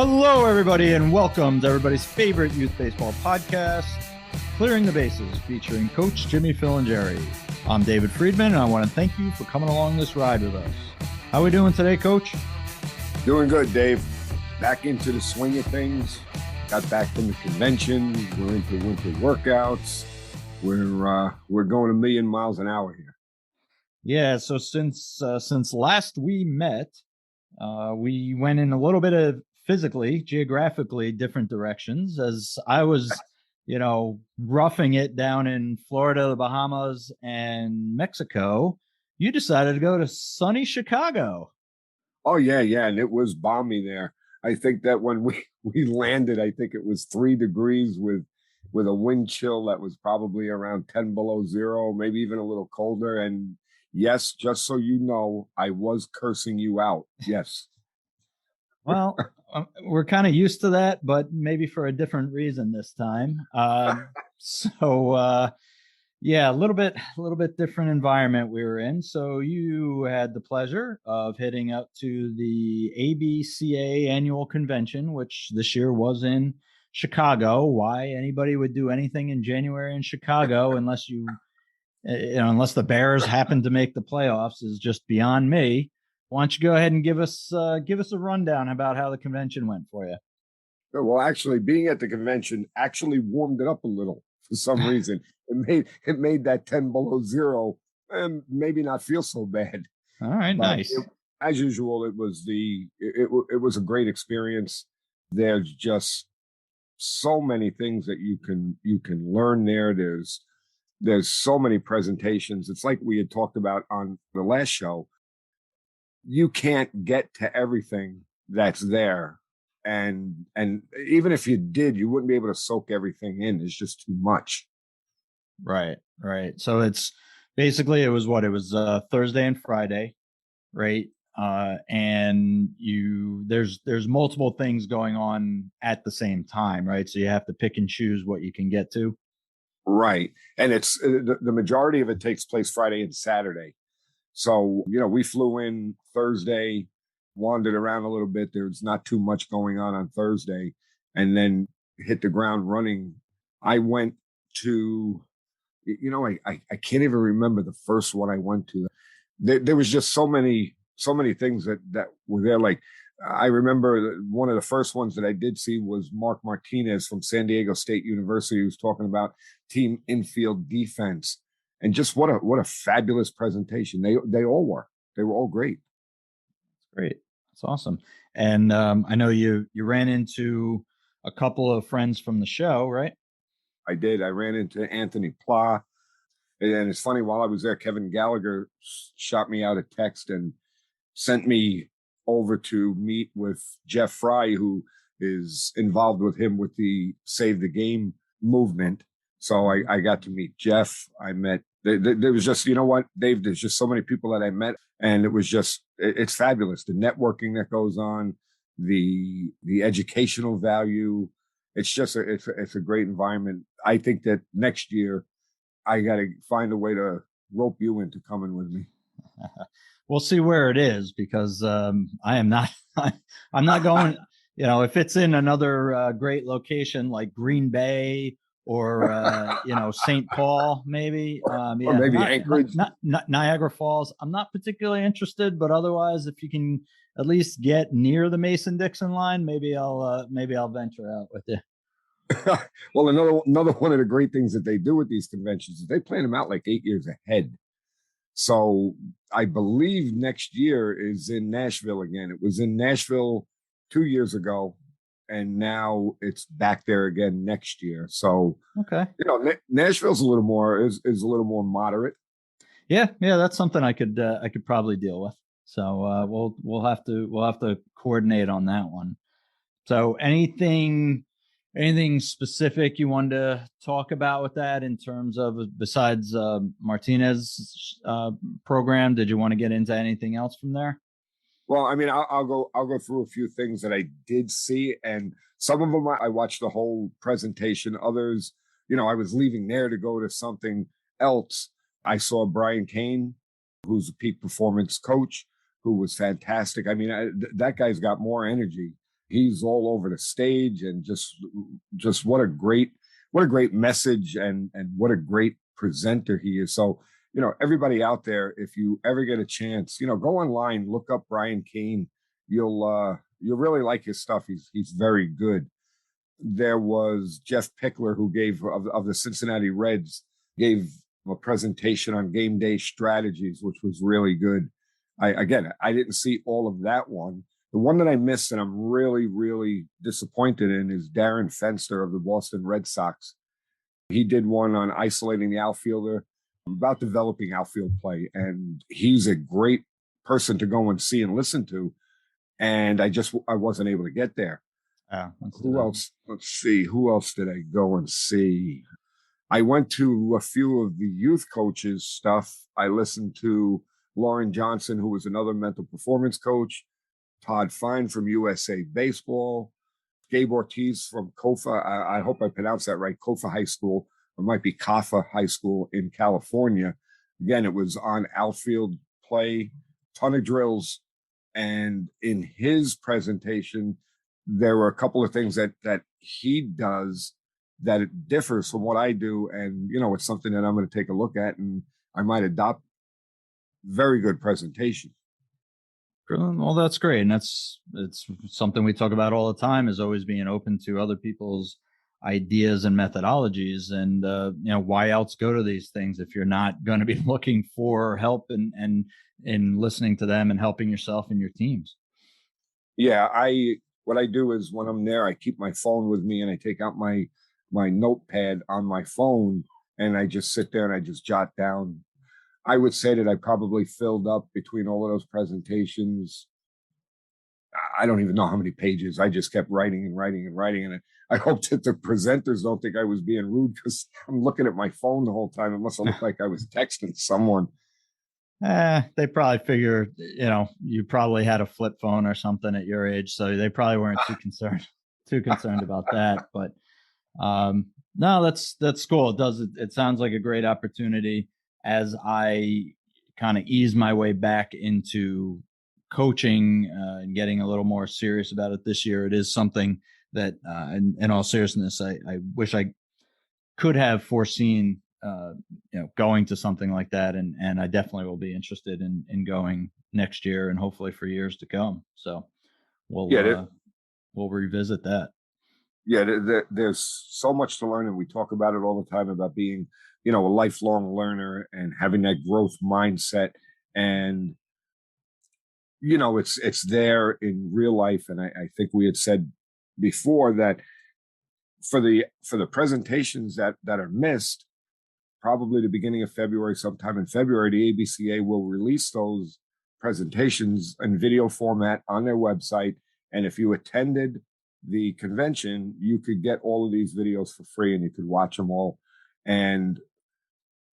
Hello, everybody, and welcome to everybody's favorite youth baseball podcast, Clearing the Bases, featuring Coach Jimmy, Phil, and Jerry. I'm David Friedman, and I want to thank you for coming along this ride with us. How are we doing today, Coach? Doing good, Dave. Back into the swing of things. Got back from the convention. We're into winter workouts. We're going a million miles an hour here. Yeah, so since last we met, we went in a little bit of physically, geographically different directions as I was, roughing it down in Florida, the Bahamas, and Mexico. You decided to go to sunny Chicago. Oh, yeah. And it was balmy there. I think that when we landed, I think it was 3 degrees with a wind chill that was probably around 10 below zero, maybe even a little colder. And yes, just so you know, I was cursing you out. Yes. Well, we're kind of used to that, but maybe for a different reason this time. Yeah, a little bit different environment we were in. So you had the pleasure of heading up to the ABCA annual convention, which this year was in Chicago. Why anybody would do anything in January in Chicago unless unless the Bears happen to make the playoffs is just beyond me. Why don't you go ahead and give us a rundown about how the convention went for you? Well, actually, being at the convention actually warmed it up a little for some reason. It made that 10 below zero and maybe not feel so bad. All right, but nice. As usual, it was a great experience. There's just so many things that you can learn there. There's so many presentations. It's like we had talked about on the last show. You can't get to everything that's there. And even if you did, you wouldn't be able to soak everything in. It's just too much. Right. So it's basically, it was Thursday and Friday, right? And there's multiple things going on at the same time, right? So you have to pick and choose what you can get to. Right. And it's the majority of it takes place Friday and Saturday. So, we flew in Thursday, wandered around a little bit. There's not too much going on Thursday, and then hit the ground running. I went to, I can't even remember the first one I went to. There was just so many things that were there. Like, I remember one of the first ones that I did see was Mark Martinez from San Diego State University, who was talking about team infield defense. And just what a fabulous presentation. They all were. They were all great. Great. That's awesome. And I know you ran into a couple of friends from the show, right? I did. I ran into Anthony Pla. And it's funny, while I was there, Kevin Gallagher shot me out a text and sent me over to meet with Jeff Fry, who is involved with him with the Save the Game movement. So I got to meet Jeff. I met, there was just, you know what, Dave, there's just so many people that I met, and it was just, it's fabulous. The networking that goes on, the educational value. It's just, it's a great environment. I think that next year I got to find a way to rope you into coming with me. We'll see where it is, because I am not, I'm not going, if it's in another great location like Green Bay or St. Paul, maybe. Or maybe Anchorage, not Niagara Falls. I'm not particularly interested, but otherwise, if you can at least get near the Mason-Dixon line, maybe I'll venture out with you. Well, another one of the great things that they do with these conventions is they plan them out like 8 years ahead. So I believe next year is in Nashville again. It was in Nashville 2 years ago, and now it's back there again next year. So, okay, Nashville's a little more is a little more moderate. Yeah, that's something I could probably deal with. So we'll have to coordinate on that one. So anything specific you wanted to talk about with that in terms of, besides Martinez's program? Did you want to get into anything else from there? Well, I mean, I'll go through a few things that I did see, and some of them I watched the whole presentation. Others, I was leaving there to go to something else. I saw Brian Kane, who's a peak performance coach, who was fantastic. I mean, that guy's got more energy. He's all over the stage, and just what a great message, and what a great presenter he is. So, everybody out there, if you ever get a chance, go online, look up Brian Cain. You'll really like his stuff. He's very good. There was Jeff Pickler, who gave of the Cincinnati Reds, gave a presentation on game day strategies, which was really good. I didn't see all of that one. The one that I missed, and I'm really, really disappointed in, is Darren Fenster of the Boston Red Sox. He did one on isolating the outfielder, about developing outfield play, and he's a great person to go and see and listen to. And I wasn't able to get there. Who else? Let's see. Who else did I go and see? I went to a few of the youth coaches stuff. I listened to Lauren Johnson, who was another mental performance coach, Todd Fine from USA Baseball, Gabe Ortiz from COFA. I hope I pronounced that right. COFA High School, or might be CAFA High School in California. Again, it was on outfield play, ton of drills. And in his presentation, there were a couple of things that he does that it differs from what I do. And, it's something that I'm going to take a look at, and I might adopt. Very good presentation. Well, that's great. And it's something we talk about all the time, is always being open to other people's ideas and methodologies. And, why else go to these things if you're not going to be looking for help and listening to them and helping yourself and your teams? Yeah. What I do is, when I'm there, I keep my phone with me, and I take out my notepad on my phone, and I just sit there and I just jot down. I would say that I probably filled up, between all of those presentations, I don't even know how many pages. I just kept writing and writing and writing. And I hope that the presenters don't think I was being rude, because I'm looking at my phone the whole time. It must have looked like I was texting someone. They probably figure, you probably had a flip phone or something at your age, so they probably weren't too concerned about that. But no, that's cool. It sounds like a great opportunity. As I kind of ease my way back into coaching and getting a little more serious about it this year, it is something that, in all seriousness, I wish I could have foreseen, going to something like that. And I definitely will be interested in going next year, and hopefully for years to come. So we'll revisit that. Yeah, there's so much to learn, and we talk about it all the time, about being, a lifelong learner and having that growth mindset. And, it's there in real life. And I think we had said before that for the presentations that are missed, probably the beginning of February, sometime in February, the ABCA will release those presentations in video format on their website. And if you attended the convention, you could get all of these videos for free, and you could watch them all. And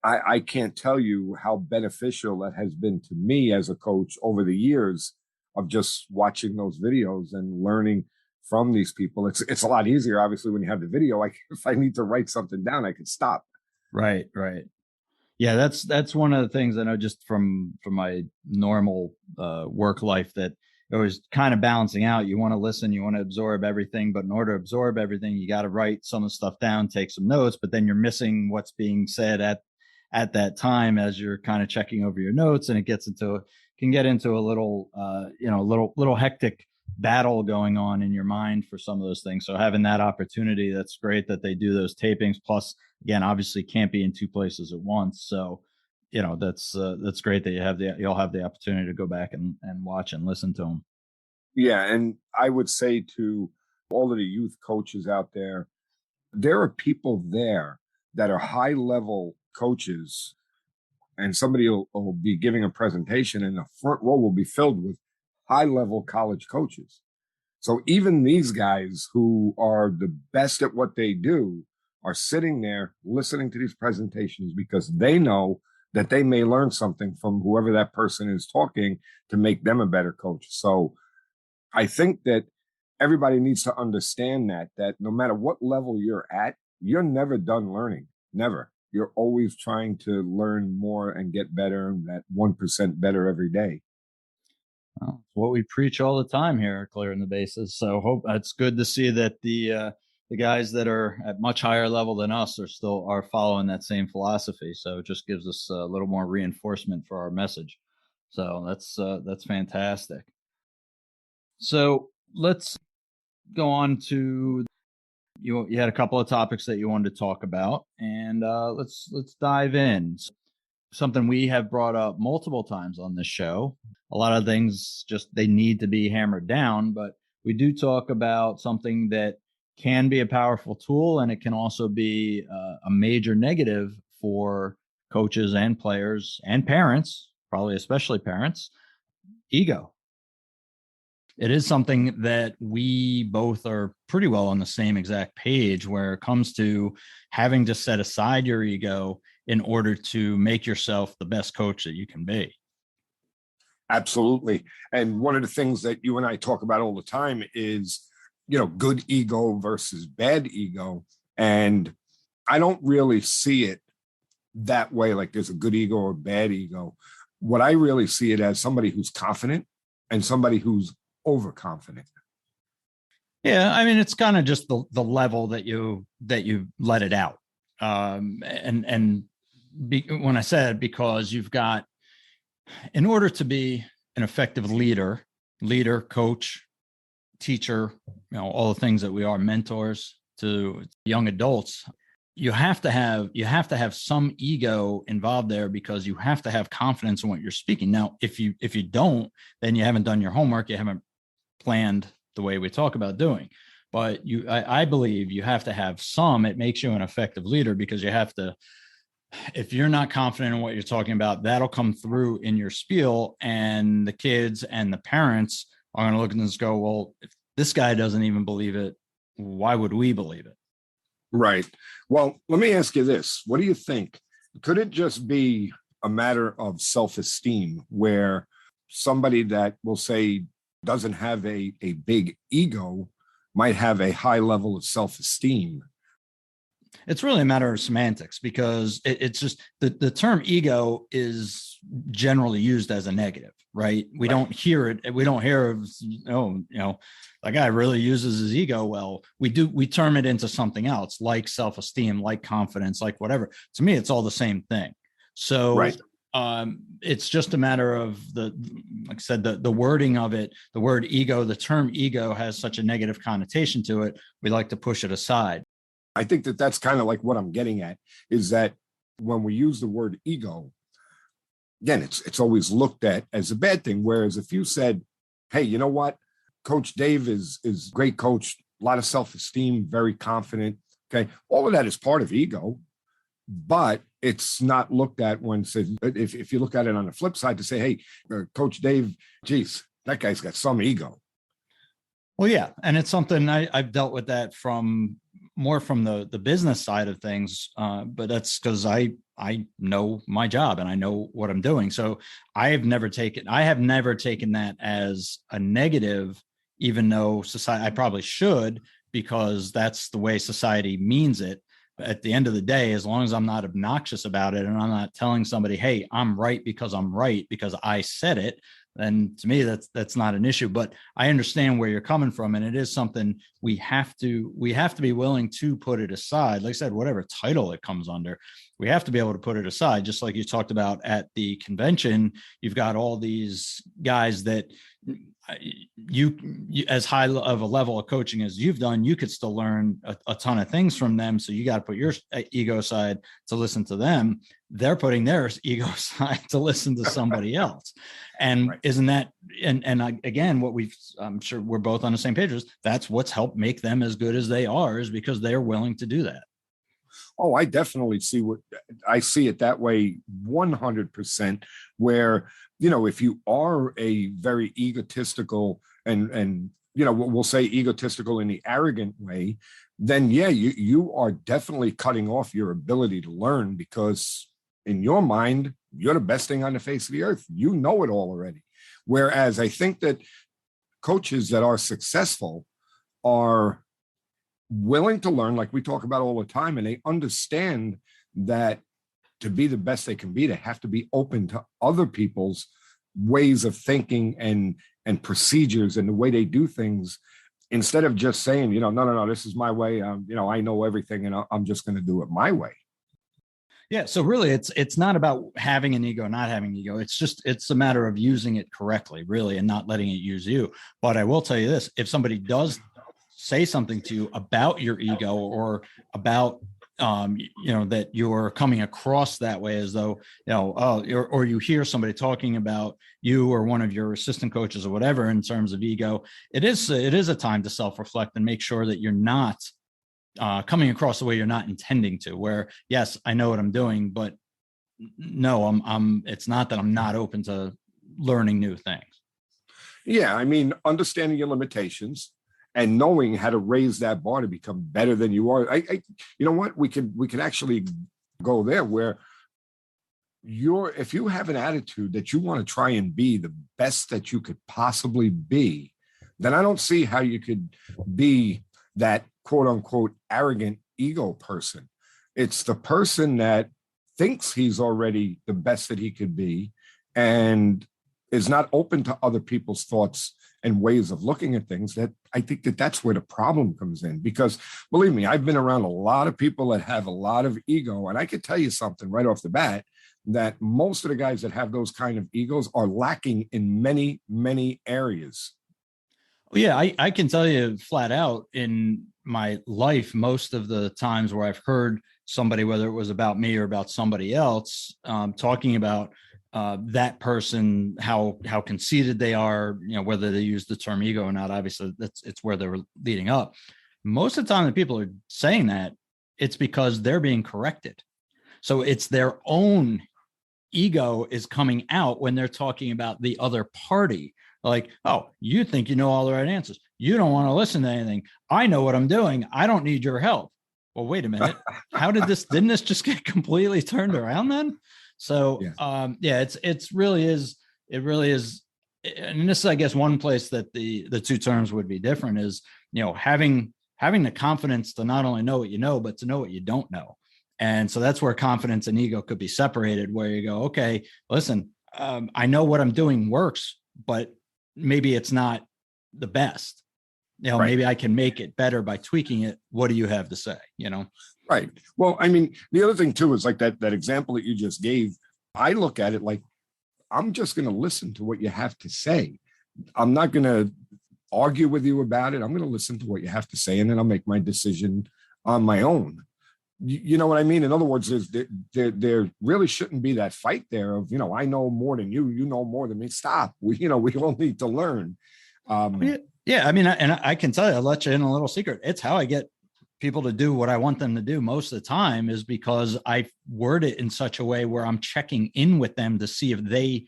I can't tell you how beneficial that has been to me as a coach over the years, of just watching those videos and learning from these people. It's a lot easier, obviously, when you have the video. Like, if I need to write something down, I can stop. Right. Yeah, that's one of the things I know, just from my normal work life, that it was kind of balancing out. You want to listen, you want to absorb everything, but in order to absorb everything, you got to write some of the stuff down, take some notes, but then you're missing what's being said at that time as you're kind of checking over your notes, and it can get into a little little hectic battle going on in your mind for some of those things. So having that opportunity, that's great that they do those tapings. Plus, again, obviously can't be in two places at once. So, that's great that you'll have the opportunity to go back and watch and listen to them. Yeah. And I would say to all of the youth coaches out there are people there that are high level coaches, and somebody will be giving a presentation, and the front row will be filled with high level college coaches. So even these guys, who are the best at what they do, are sitting there listening to these presentations, because they know that they may learn something from whoever that person is talking to make them a better coach. So I think that everybody needs to understand that no matter what level you're at, you're never done learning. Never. You're always trying to learn more and get better, that 1% better every day. Well, it's what we preach all the time here at Clearing the Bases. So hope it's good to see that the guys that are at much higher level than us are following that same philosophy. So it just gives us a little more reinforcement for our message. So that's fantastic. So let's go on to you had a couple of topics that you wanted to talk about, and let's dive in. Something we have brought up multiple times on this show. A lot of things just they need to be hammered down, but we do talk about something that can be a powerful tool, and it can also be a major negative for coaches and players and parents, probably especially parents. Ego. It is something that we both are pretty well on the same exact page where it comes to having to set aside your ego in order to make yourself the best coach that you can be. Absolutely. And one of the things that you and I talk about all the time is, good ego versus bad ego. And I don't really see it that way, like there's a good ego or bad ego. What I really see it as somebody who's confident and somebody who's overconfident. Yeah, I mean it's kind of just the level that you let it out. When I said because you've got, in order to be an effective leader, coach, teacher, all the things that we are, mentors to young adults, you have to have some ego involved there because you have to have confidence in what you're speaking. Now, if you don't, then you haven't done your homework, you haven't planned the way we talk about doing. But I believe you have to have some. It makes you an effective leader because you have to. If you're not confident in what you're talking about, that'll come through in your spiel, and the kids and the parents are going to look at this and go, well, if this guy doesn't even believe it, why would we believe it? Right. Well, let me ask you this. What do you think? Could it just be a matter of self-esteem where somebody that will say doesn't have a big ego might have a high level of self-esteem? It's really a matter of semantics because it's just the term ego is generally used as a negative, right? We don't hear it. We don't hear, that guy really uses his ego. Well, we term it into something else like self-esteem, like confidence, like whatever. To me, it's all the same thing. So right. It's just a matter of like I said, the wording of it, the word ego, the term ego has such a negative connotation to it. We like to push it aside. I think that that's kind of like what I'm getting at is that when we use the word ego, again, it's always looked at as a bad thing. Whereas if you said, hey, you know what? Coach Dave is great coach, a lot of self-esteem, very confident. Okay. All of that is part of ego, but it's not looked at when said, if you look at it on the flip side to say, hey, Coach Dave, geez, that guy's got some ego. Well, yeah. And it's something I've dealt with that from the business side of things. But that's because I know my job and I know what I'm doing. So I have never taken that as a negative, even though society, I probably should, because that's the way society means it. But at the end of the day, as long as I'm not obnoxious about it and I'm not telling somebody, hey, I'm right because I said it, then to me that's not an issue. But I understand where you're coming from, and it is something we have to be willing to put it aside. Like I said, whatever title it comes under, we have to be able to put it aside. Just like you talked about at the convention, you've got all these guys that you as high of a level of coaching as you've done, you could still learn a ton of things from them. So you got to put your ego aside to listen to them. They're putting their ego aside to listen to somebody else. And right. Isn't that, again, what I'm sure we're both on the same page, that's what's helped make them as good as they are, is because they're willing to do that. Oh, I definitely see it that way 100%, where, if you are a very egotistical and we'll say egotistical in the arrogant way, then yeah, you are definitely cutting off your ability to learn, because in your mind, you're the best thing on the face of the earth. You know it all already. Whereas I think that coaches that are successful are willing to learn, like we talk about all the time, and they understand that to be the best they can be, they have to be open to other people's ways of thinking and procedures and the way they do things, instead of just saying, no, this is my way. I know everything and I'm just going to do it my way. Yeah. So really it's not about having an ego, not having an ego. It's a matter of using it correctly, really, and not letting it use you. But I will tell you this, if somebody does say something to you about your ego or about, that you're coming across that way as though, or you hear somebody talking about you or one of your assistant coaches or whatever in terms of ego, it is a time to self-reflect and make sure that you're not coming across the way you're not intending to, where, yes, I know what I'm doing, but no, it's not that I'm not open to learning new things. Yeah. I mean, understanding your limitations and knowing how to raise that bar to become better than you are. You know what? We could actually go there where if you have an attitude that you want to try and be the best that you could possibly be, then I don't see how you could be that quote unquote arrogant ego person. It's the person that thinks he's already the best that he could be and is not open to other people's thoughts and ways of looking at things. That I think that's where the problem comes in, because believe me, I've been around a lot of people that have a lot of ego. And I could tell you something right off the bat, that most of the guys that have those kind of egos are lacking in many, many areas. Yeah, I can tell you flat out in my life, most of the times where I've heard somebody, whether it was about me or about somebody else, talking about that person, how conceited they are, whether they use the term ego or not, obviously it's where they were leading up. Most of the time that people are saying that, it's because they're being corrected. So it's their own ego is coming out when they're talking about the other party. Like, oh, you think you know all the right answers. You don't want to listen to anything. I know what I'm doing. I don't need your help. Well, wait a minute. Didn't this just get completely turned around then? So, it really is. And this is, I guess, one place that the two terms would be different is, having the confidence to not only know what you know, but to know what you don't know. And so that's where confidence and ego could be separated, where you go, okay, listen, I know what I'm doing works, but maybe it's not the best. Right. Maybe I can make it better by tweaking it. What do you have to say? Right. Well, I mean, the other thing too is like that example that you just gave. I look at it like, I'm just going to listen to what you have to say. I'm not going to argue with you about it. I'm going to listen to what you have to say, and then I'll make my decision on my own. You know what I mean? In other words, there really shouldn't be that fight there of, I know more than you, you know more than me. Stop. We all need to learn. Yeah. I mean, and I can tell you, I'll let you in a little secret. It's how I get people to do what I want them to do most of the time, is because I word it in such a way where I'm checking in with them to see if they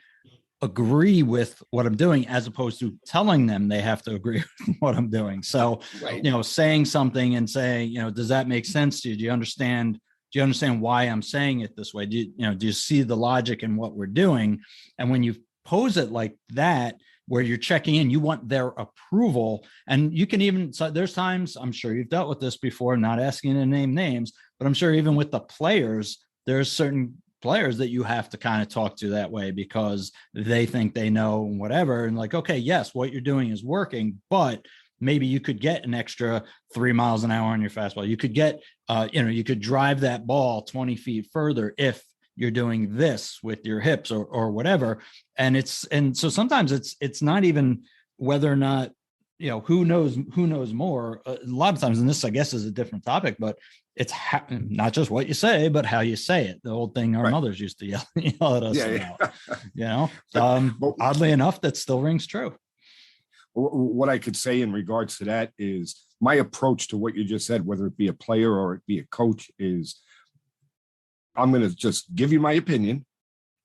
agree with what I'm doing, as opposed to telling them they have to agree with what I'm doing. So, right. Saying something and saying, does that make sense to you? Do you understand why I'm saying it this way? Do you see the logic in what we're doing? And when you pose it like that, where you're checking in, you want their approval. And you can even, so there's times, I'm sure you've dealt with this before, not asking to name names, but I'm sure even with the players, there's certain players that you have to kind of talk to that way because they think they know whatever. And like, okay, yes, what you're doing is working, but maybe you could get an extra 3 miles an hour on your fastball. You could get, you could drive that ball 20 feet further if you're doing this with your hips or whatever. And so sometimes it's not even whether or not, who knows more. A lot of times, and this, I guess, is a different topic, but it's not just what you say, but how you say it. The old thing our mothers used to yell at us about, oddly enough, that still rings true. What I could say in regards to that is my approach to what you just said, whether it be a player or it be a coach, is I'm going to just give you my opinion,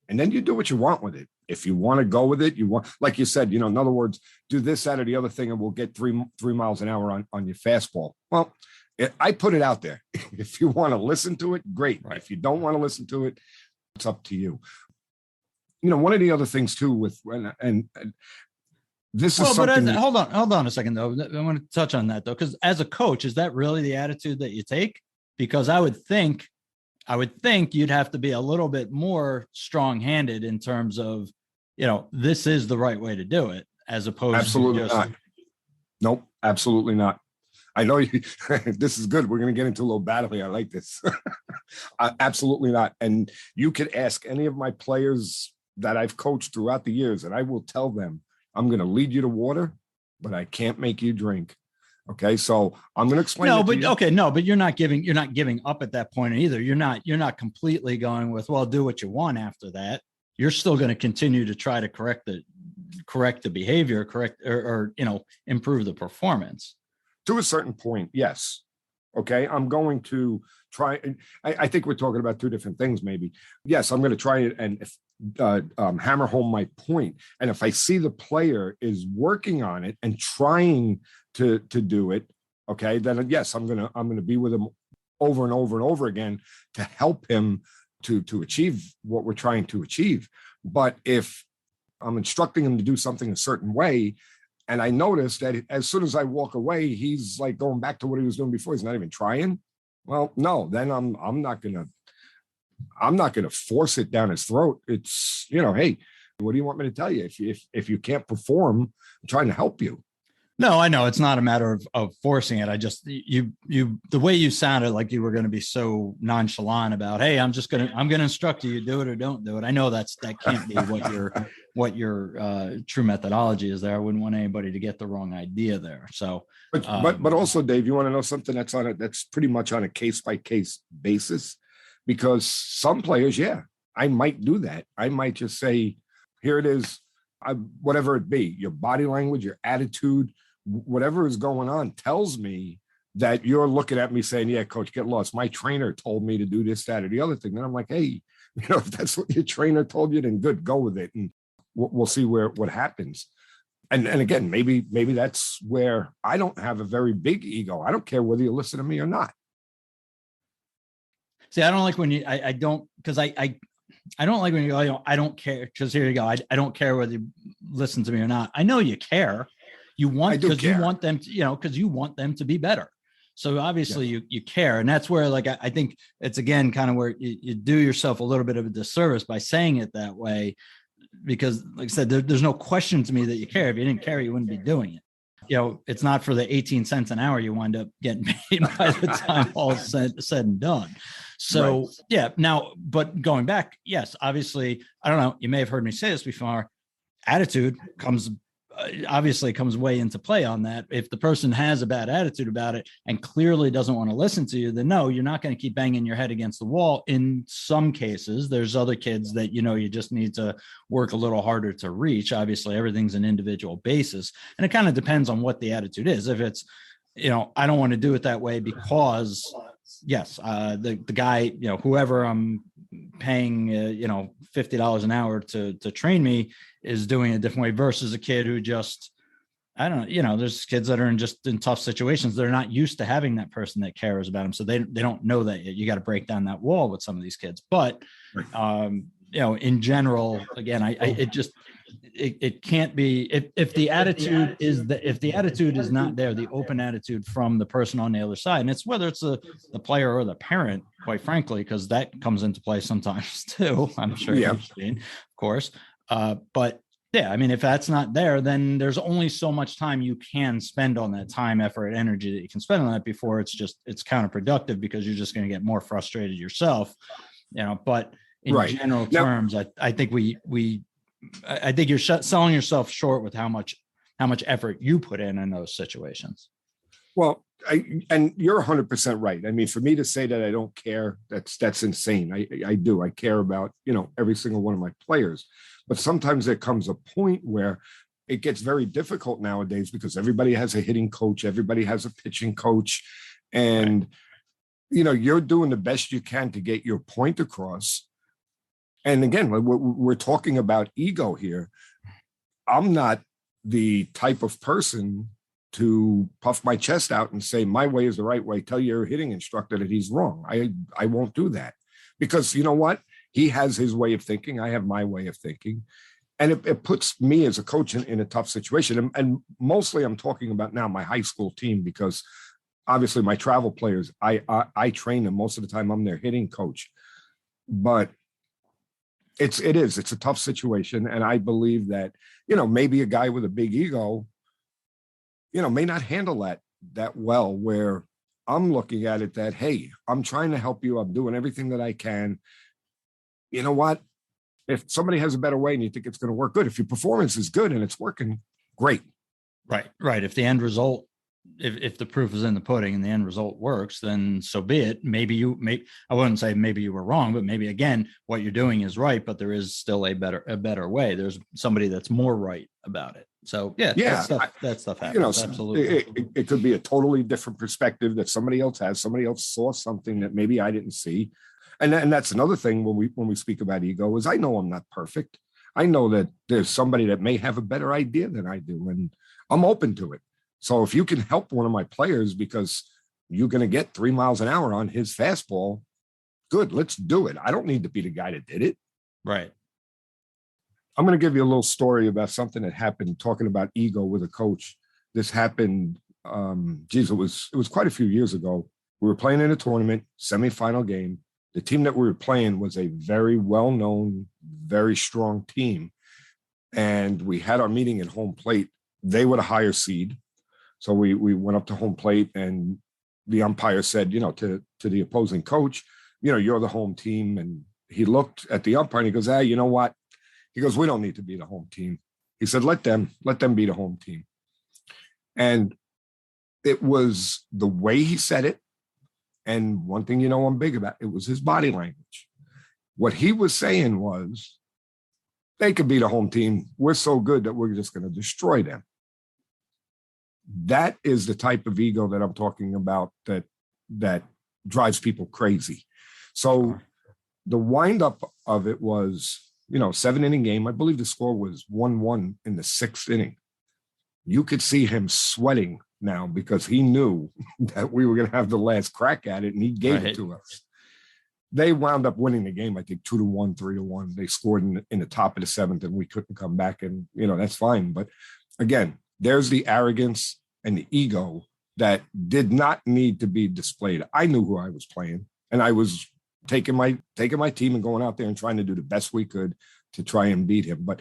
and then you do what you want with it. If you want to go with it, like you said, in other words, do this, that, or the other thing, and we'll get 3 miles an hour on your fastball. Well, I put it out there. If you want to listen to it, great. Right. If you don't want to listen to it, it's up to you. One of the other things too with and this is something. But hold on a second though. I want to touch on that though, because as a coach, is that really the attitude that you take? Because I would think you'd have to be a little bit more strong-handed in terms of this is the right way to do it, as opposed Absolutely to just not. Nope, absolutely not. I know you, this is good. We're going to get into a little battle here. I like this. Absolutely not. And you could ask any of my players that I've coached throughout the years, and I will tell them, I'm going to lead you to water, but I can't make you drink. Okay, so I'm going to explain. But you're not giving up at that point either. You're not completely going with, well, do what you want after that. You're still going to continue to try to correct the behavior, or improve the performance. To a certain point, yes. Okay, I'm going to try. I think we're talking about two different things, maybe. Yes, I'm going to try and hammer home my point. And if I see the player is working on it and trying to do it, okay, then yes, I'm gonna be with him over and over and over again to help him to achieve what we're trying to achieve. But if I'm instructing him to do something a certain way, and I notice that as soon as I walk away, he's like going back to what he was doing before. He's not even trying. Well, no, then I'm not gonna force it down his throat. It's, hey, what do you want me to tell you? If you can't perform, I'm trying to help you. No, I know it's not a matter of forcing it. I just, the way you sounded like you were going to be so nonchalant about, hey, I'm going to instruct you, do it or don't do it. I know that can't be what your true methodology is there. I wouldn't want anybody to get the wrong idea there. So, but also, Dave, you want to know something that's pretty much on a case by case basis, because some players, I might do that. I might just say, here it is, whatever it be, your body language, your attitude, whatever is going on tells me that you're looking at me saying, yeah, coach, get lost. My trainer told me to do this, that, or the other thing. Then I'm like, hey, if that's what your trainer told you, then good, go with it. And we'll see what happens. And again, maybe that's where I don't have a very big ego. I don't care whether you listen to me or not. See, I don't like when I don't, because I don't like when you go, I don't care, because here you go. I don't care whether you listen to me or not. I know you care. You want, because you want them to, because you want them to be better. So obviously you care. And that's where, like, I think it's, again, kind of where you do yourself a little bit of a disservice by saying it that way, because like I said, there's no question to me that you care. If you didn't care, you wouldn't be doing it. It's not for the 18 cents an hour you wind up getting paid by the time all said and done. So, right. Yeah. Now, but going back, yes, obviously, I don't know, you may have heard me say this before, attitude comes way into play on that. If the person has a bad attitude about it and clearly doesn't want to listen to you, then no, you're not going to keep banging your head against the wall. In some cases, there's other kids that, you just need to work a little harder to reach. Obviously, everything's an individual basis, and it kind of depends on what the attitude is. If it's, I don't want to do it that way because yes, the guy, whoever I'm paying, $50 an hour to train me is doing it a different way versus a kid who just, I don't know, there's kids that are in tough situations. They're not used to having that person that cares about them. So they don't know that yet. You got to break down that wall with some of these kids. But, in general, again, it can't be, if the attitude is not there, the open attitude from the person on the other side, and it's whether it's the player or the parent, quite frankly, because that comes into play sometimes too. I'm sure you've seen, of course. But yeah, I mean, if that's not there, then there's only so much time you can spend on that, time, effort, energy that you can spend on that before it's counterproductive, because you're just going to get more frustrated yourself, but in general terms, I think I think you're selling yourself short with how much effort you put in those situations. Well, and you're 100% right. I mean, for me to say that I don't care, that's insane. I do. I care about, every single one of my players. But sometimes there comes a point where it gets very difficult nowadays, because everybody has a hitting coach, everybody has a pitching coach, and you're doing the best you can to get your point across. And again, we're talking about ego here. I'm not the type of person to puff my chest out and say my way is the right way. Tell your hitting instructor that he's wrong. I won't do that, because you know what? He has his way of thinking. I have my way of thinking. And it puts me as a coach in a tough situation. And mostly I'm talking about now my high school team, because obviously my travel players, I train them most of the time. I'm their hitting coach. But It's a tough situation, and I believe that maybe a guy with a big ego may not handle that well. Where I'm looking at it that, hey, I'm trying to help you. I'm doing everything that I can. You know what? If somebody has a better way and you think it's going to work, good. If your performance is good and it's working, great. Right. If the end result, if the proof is in the pudding and the end result works, then so be it. I wouldn't say maybe you were wrong, but maybe again, what you're doing is right, but there is still a better way. There's somebody that's more right about it. So yeah, that stuff happens. Absolutely. It could be a totally different perspective that somebody else has. Somebody else saw something that maybe I didn't see. And that's another thing when we speak about ego is I know I'm not perfect. I know that there's somebody that may have a better idea than I do, and I'm open to it. So if you can help one of my players because you're going to get 3 miles an hour on his fastball, good, let's do it. I don't need to be the guy that did it. Right. I'm going to give you a little story about something that happened talking about ego with a coach. This happened, it was quite a few years ago. We were playing in a tournament, semifinal game. The team that we were playing was a very well-known, very strong team. And we had our meeting at home plate. They were the higher seed. So we went up to home plate, and the umpire said, to the opposing coach, you're the home team. And he looked at the umpire and he goes, you know what? He goes, we don't need to be the home team. He said, let them be the home team. And it was the way he said it. And one thing I'm big about, it was his body language. What he was saying was, they could be the home team. We're so good that we're just going to destroy them. That is the type of ego that I'm talking about that drives people crazy. So the windup of it was, 7-inning game. I believe the score was 1-1 in the 6th inning. You could see him sweating now because he knew that we were going to have the last crack at it, and he gave it to us. They wound up winning the game, I think 2-1, 3-1. They scored in the top of the 7th, and we couldn't come back, and that's fine. But again, there's the arrogance and the ego that did not need to be displayed. I knew who I was playing, and I was taking my team and going out there and trying to do the best we could to try and beat him. But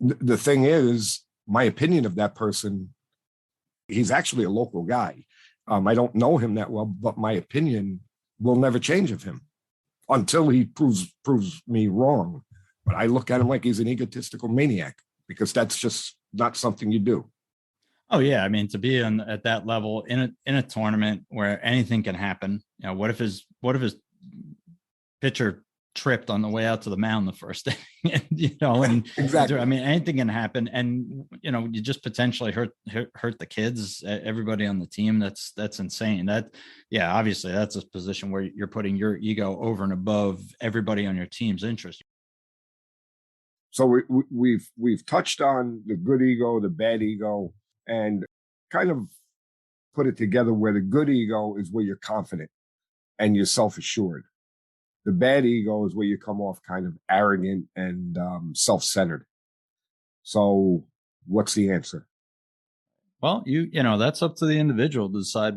the thing is, my opinion of that person, he's actually a local guy. I don't know him that well, but my opinion will never change of him until he proves me wrong. But I look at him like he's an egotistical maniac, because that's just not something you do. Oh yeah, I mean, to be at that level in a tournament where anything can happen. What if his pitcher tripped on the way out to the mound the first inning? And exactly. I mean, anything can happen, and you just potentially hurt the kids, everybody on the team. That's insane. Obviously that's a position where you're putting your ego over and above everybody on your team's interest. So we've touched on the good ego, the bad ego, and kind of put it together where the good ego is where you're confident and you're self-assured. The bad ego is where you come off kind of arrogant and self-centered. So what's the answer? Well, that's up to the individual to decide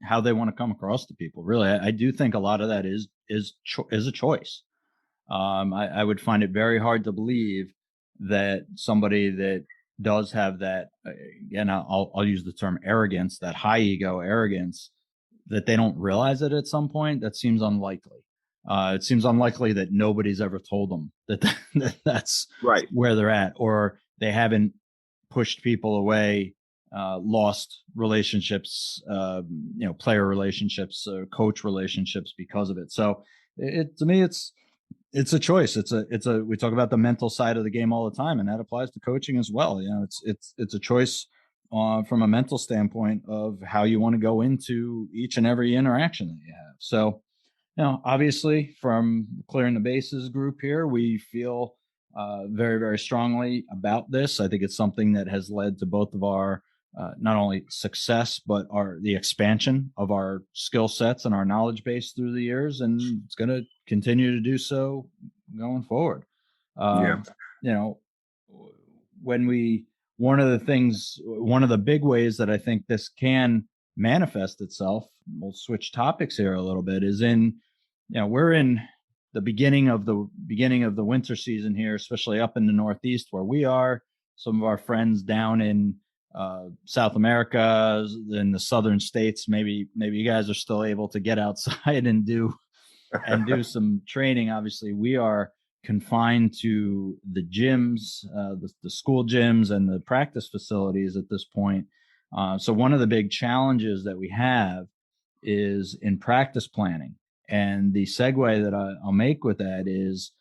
how they want to come across to people. Really, I do think a lot of that is a choice. I would find it very hard to believe that somebody that does have that, again, I'll use the term arrogance, that high ego arrogance, that they don't realize it at some point. That seems unlikely. It seems unlikely that nobody's ever told them that's right where they're at, or they haven't pushed people away, lost relationships, player relationships, coach relationships because of it. So to me, it's a choice. We talk about the mental side of the game all the time, and that applies to coaching as well. It's a choice from a mental standpoint of how you want to go into each and every interaction that you have. So, obviously from Clearing the Bases group here, we feel very, very strongly about this. I think it's something that has led to both of our not only success, but the expansion of our skill sets and our knowledge base through the years, and it's going to continue to do so going forward. One of the big ways that I think this can manifest itself, we'll switch topics here a little bit, is we're in the beginning of the winter season here, especially up in the Northeast where we are. Some of our friends down in South America, in the southern states, maybe you guys are still able to get outside and do some training. Obviously, we are confined to the gyms, the school gyms, and the practice facilities at this point. So one of the big challenges that we have is in practice planning. And the segue that I'll make with that is,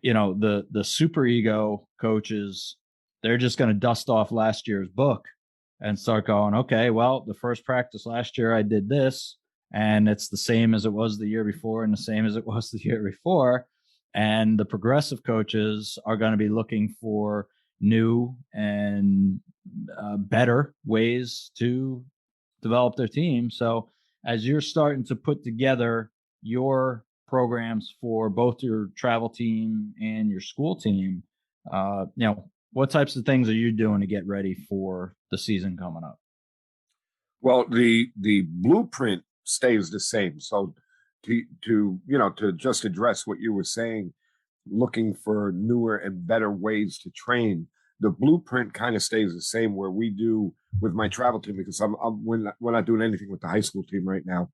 the super ego coaches, they're just going to dust off last year's book and start going, okay, well, the first practice last year I did this, and it's the same as it was the year before and the same as it was the year before. And the progressive coaches are going to be looking for new and better ways to develop their team. So as you're starting to put together your programs for both your travel team and your school team, what types of things are you doing to get ready for the season coming up? Well, the blueprint stays the same. So to just address what you were saying, looking for newer and better ways to train, the blueprint kind of stays the same where we do with my travel team, because we're not doing anything with the high school team right now.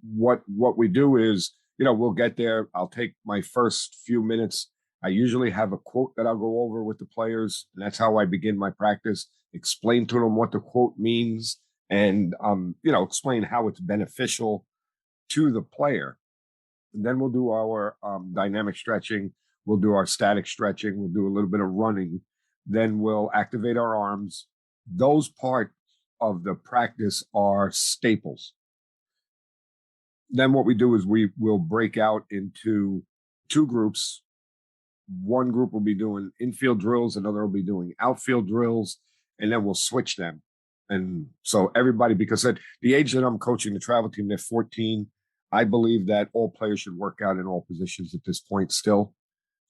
What we do is, we'll get there. I'll take my first few minutes. I usually have a quote that I'll go over with the players, and that's how I begin my practice. Explain to them what the quote means, and explain how it's beneficial to the player. And then we'll do our dynamic stretching. We'll do our static stretching. We'll do a little bit of running. Then we'll activate our arms. Those parts of the practice are staples. Then what we do is we will break out into two groups. One group will be doing infield drills, another will be doing outfield drills, and then we'll switch them. And so everybody, because at the age that I'm coaching the travel team, they're 14. I believe that all players should work out in all positions at this point still.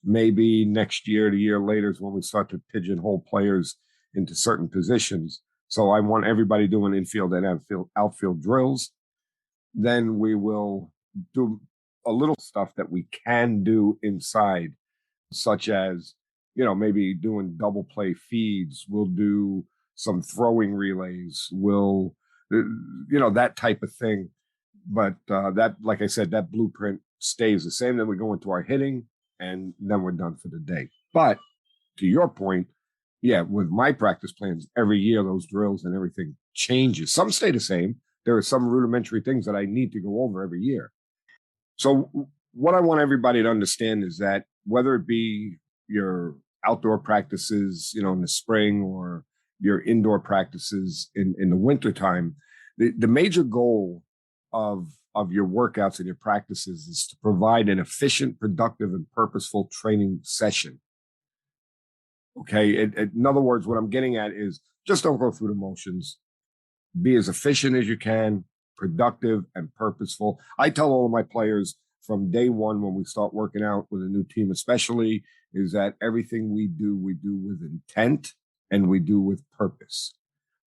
Maybe next year, the year later is when we start to pigeonhole players into certain positions. So I want everybody doing infield and outfield drills. Then we will do a little stuff that we can do inside, such as, maybe doing double play feeds. We'll do some throwing relays. We'll, that type of thing. But that, like I said, that blueprint stays the same. Then we go into our hitting, and then we're done for the day. But to your point, with my practice plans, every year those drills and everything changes. Some stay the same. There are some rudimentary things that I need to go over every year. So what I want everybody to understand is that whether it be your outdoor practices, in the spring, or your indoor practices in the wintertime, the major goal of your workouts and your practices is to provide an efficient, productive, and purposeful training session. Okay. In other words, what I'm getting at is just don't go through the motions. Be as efficient as you can, productive and purposeful. I tell all of my players from day one, when we start working out with a new team, especially, is that everything we do with intent and we do with purpose.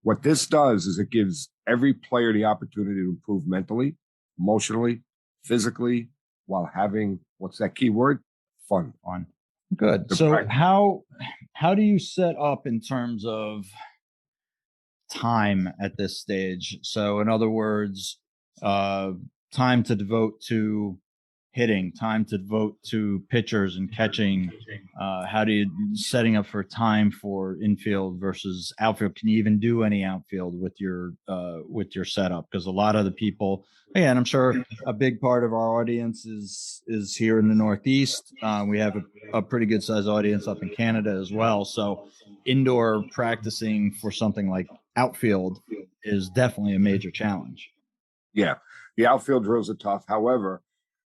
What this does is it gives every player the opportunity to improve mentally, emotionally, physically, while having, what's that key word? Fun. Good. So how do you set up in terms of time at this stage? So in other words, time to devote to hitting, time to devote to pitchers and catching. How do you setting up for time for infield versus outfield? Can you even do any outfield with your setup? Because a lot of the people, again, I'm sure a big part of our audience is here in the Northeast. We have a pretty good sized audience up in Canada as well. So indoor practicing for something like outfield is definitely a major challenge. Yeah, the outfield drills are tough. However,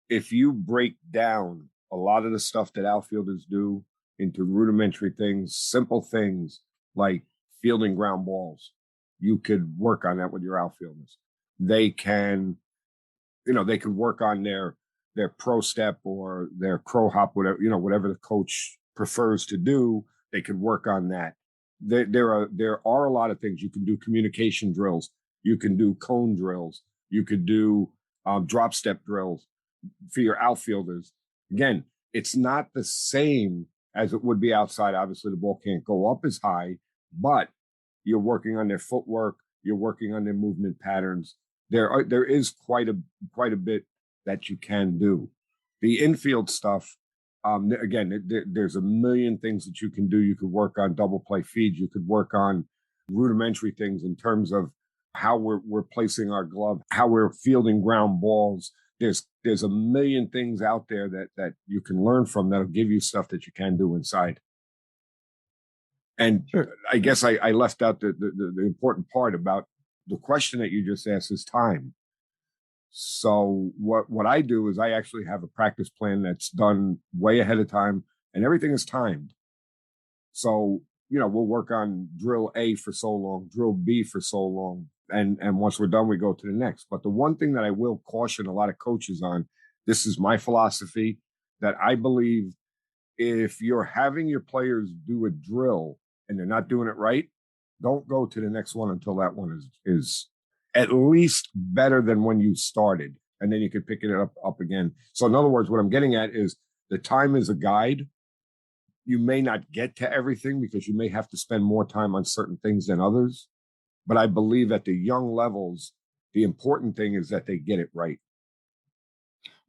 if you break down a lot of the stuff that outfielders do into rudimentary things, simple things like fielding ground balls, you could work on that with your outfielders. They can, they could work on their pro step or their crow hop, whatever the coach prefers to do. They could work on that. There are a lot of things you can do. Communication drills, you can do cone drills, you could do drop step drills. for your outfielders. Again, it's not the same as it would be outside. Obviously, the ball can't go up as high, but you're working on their footwork, you're working on their movement patterns. There is quite a bit that you can do. The infield stuff, again, there's a million things that you can do. You could work on double play feeds. You could work on rudimentary things in terms of how we're placing our glove, how we're fielding ground balls. There's a million things out there that you can learn from that'll give you stuff that you can do inside. And sure. I guess I left out the important part about the question that you just asked is time. So what I do is I actually have a practice plan that's done way ahead of time, and everything is timed. So, we'll work on drill A for so long, drill B for so long. And once we're done, we go to the next. But the one thing that I will caution a lot of coaches on, this is my philosophy, that I believe if you're having your players do a drill and they're not doing it right, don't go to the next one until that one is at least better than when you started. And then you could pick it up again. So in other words, what I'm getting at is the time is a guide. You may not get to everything because you may have to spend more time on certain things than others. But I believe at the young levels, the important thing is that they get it right.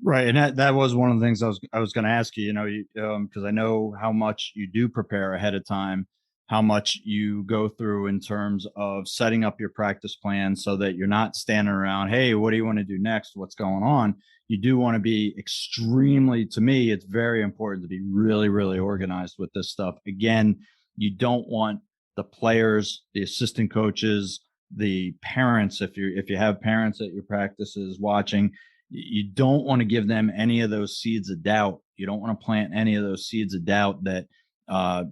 Right. And that was one of the things I was going to ask you, because I know how much you do prepare ahead of time, how much you go through in terms of setting up your practice plan so that you're not standing around, hey, what do you want to do next? What's going on? You do want to be to me, it's very important to be really, really organized with this stuff. Again, you don't want the players, the assistant coaches, the parents, if you have parents at your practices watching, you don't want to give them any of those seeds of doubt. You don't want to plant any of those seeds of doubt that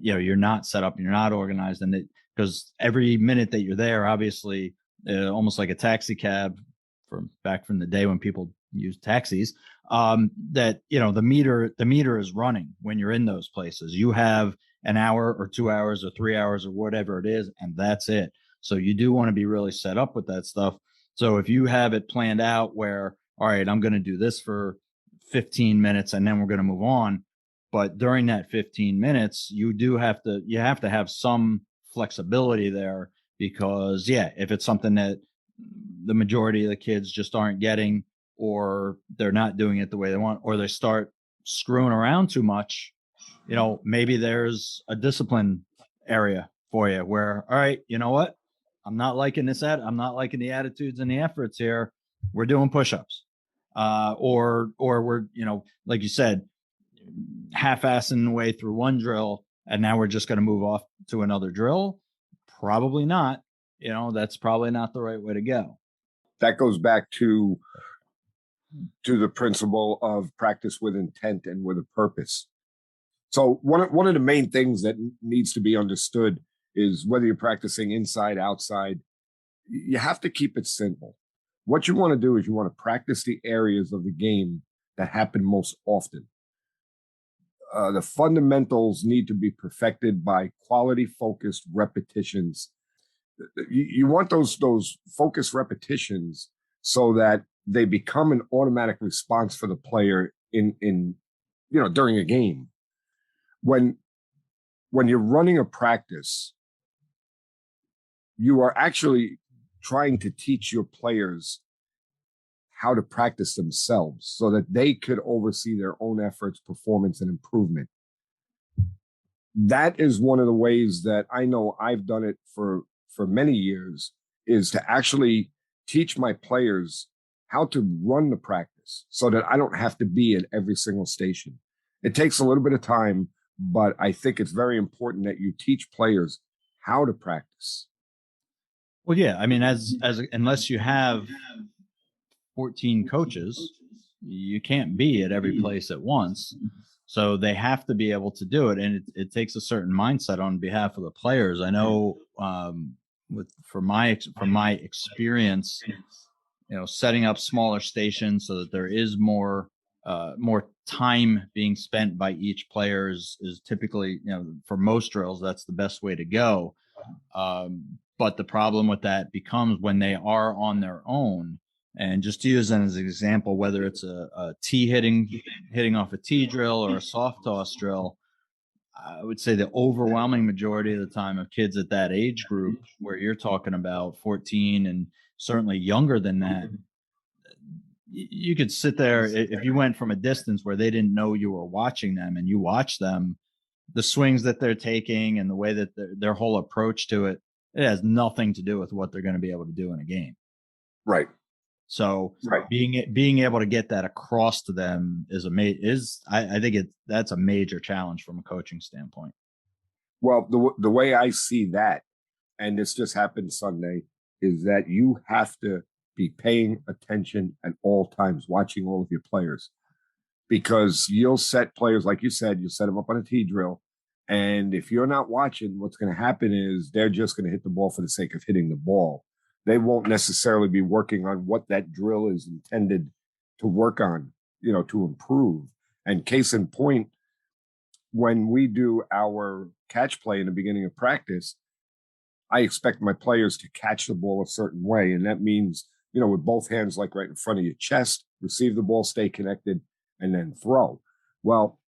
you're not set up and you're not organized, and that because every minute that you're there, obviously, almost like a taxi cab from back from the day when people used taxis, that the meter is running when you're in those places. You have an hour or 2 hours or 3 hours or whatever it is, and that's it. So you do want to be really set up with that stuff. So if you have it planned out where, all right, I'm going to do this for 15 minutes and then we're going to move on. But during that 15 minutes, you have to have some flexibility there because, if it's something that the majority of the kids just aren't getting, or they're not doing it the way they want, or they start screwing around too much, maybe there's a discipline area for you where, all right, you know what? I'm not liking this I'm not liking the attitudes and the efforts here. We're doing push-ups. Or we're, like you said, half-assing the way through one drill and now we're just going to move off to another drill. Probably not. That's probably not the right way to go. That goes back to the principle of practice with intent and with a purpose. So one of the main things that needs to be understood is whether you're practicing inside, outside, you have to keep it simple. What you want to do is you want to practice the areas of the game that happen most often. The fundamentals need to be perfected by quality-focused repetitions. You want those focused repetitions so that they become an automatic response for the player in during a game. When you're running a practice, you are actually trying to teach your players how to practice themselves so that they could oversee their own efforts, performance, and improvement. That is one of the ways that I know I've done it for many years, is to actually teach my players how to run the practice so that I don't have to be at every single station. It takes a little bit of time, but I think it's very important that you teach players how to practice. Well, yeah, I mean, as unless you have 14 coaches, you can't be at every place at once. So they have to be able to do it. And it takes a certain mindset on behalf of the players. I know from my experience, setting up smaller stations so that there is more time being spent by each player is typically, for most drills, that's the best way to go. But the problem with that becomes when they are on their own, And just to use that as an example, whether it's a tee hitting off a tee drill or a soft toss drill, I would say the overwhelming majority of the time of kids at that age group, where you're talking about 14 and certainly younger than that, you could sit there if you went from a distance where they didn't know you were watching them and you watch them, the swings that they're taking and the way that their whole approach to it, it has nothing to do with what they're going to be able to do in a game. Right. So Right. being able to get that across to them is I think that's a major challenge from a coaching standpoint. Well, the way I see that, and this just happened Sunday, is that you have to be paying attention at all times, watching all of your players, because you'll set players, like you said, you set them up on a tee drill. And if you're not watching, what's going to happen is they're just going to hit the ball for the sake of hitting the ball. They won't necessarily be working on what that drill is intended to work on, to improve. And case in point, when we do our catch play in the beginning of practice, I expect my players to catch the ball a certain way. And that means, with both hands, like right in front of your chest, receive the ball, stay connected, and then throw. Well,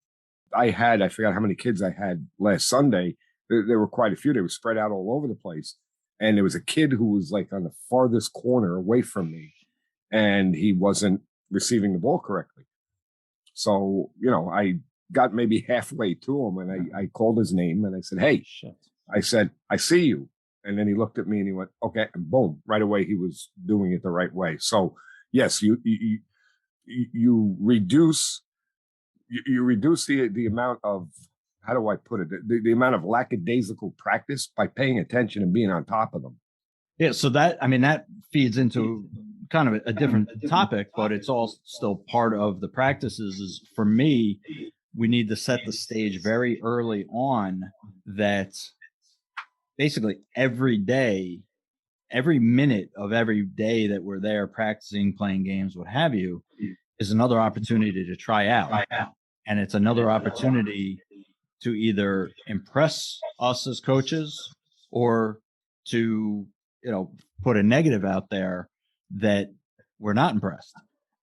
I forgot how many kids I had last Sunday. There were quite a few. They were spread out all over the place. And there was a kid who was like on the farthest corner away from me, and he wasn't receiving the ball correctly. So, I got maybe halfway to him, and I called his name and I said, "Hey," I said, "I see you." And then he looked at me and he went, "Okay," and boom, right away he was doing it the right way. So yes, you reduce the amount of, how do I put it, the amount of lackadaisical practice by paying attention and being on top of them. Yeah, so that feeds into kind of a different topic, but it's all still part of the practices. Is, for me, we need to set the stage very early on that basically every day, every minute of every day that we're there practicing, playing games, what have you, is another opportunity to try out. And it's another opportunity to either impress us as coaches or to, put a negative out there that we're not impressed.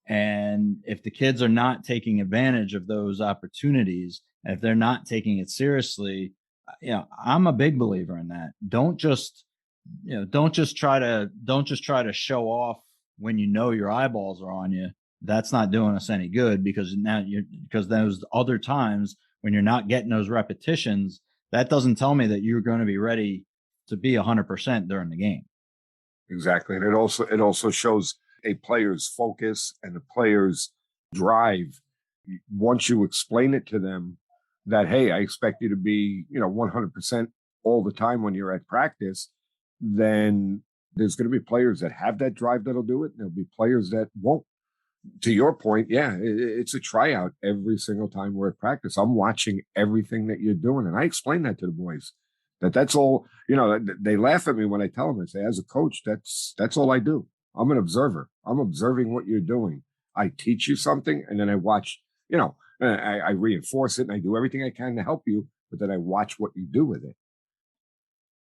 And if the kids are not taking advantage of those opportunities, and if they're not taking it seriously, I'm a big believer in that. Don't just try to show off when your eyeballs are on you. That's not doing us any good, because because those other times when you're not getting those repetitions, that doesn't tell me that you're going to be ready to be 100% during the game. Exactly. And it also shows a player's focus and a player's drive. Once you explain it to them that, hey, I expect you to be, 100% all the time when you're at practice, then there's going to be players that have that drive that'll do it. And there'll be players that won't. To your point, yeah, it's a tryout every single time we're at practice. I'm watching everything that you're doing. And I explain that to the boys. That's all, they laugh at me when I tell them. I say, as a coach, that's all I do. I'm an observer. I'm observing what you're doing. I teach you something, and then I watch, I reinforce it, and I do everything I can to help you, but then I watch what you do with it.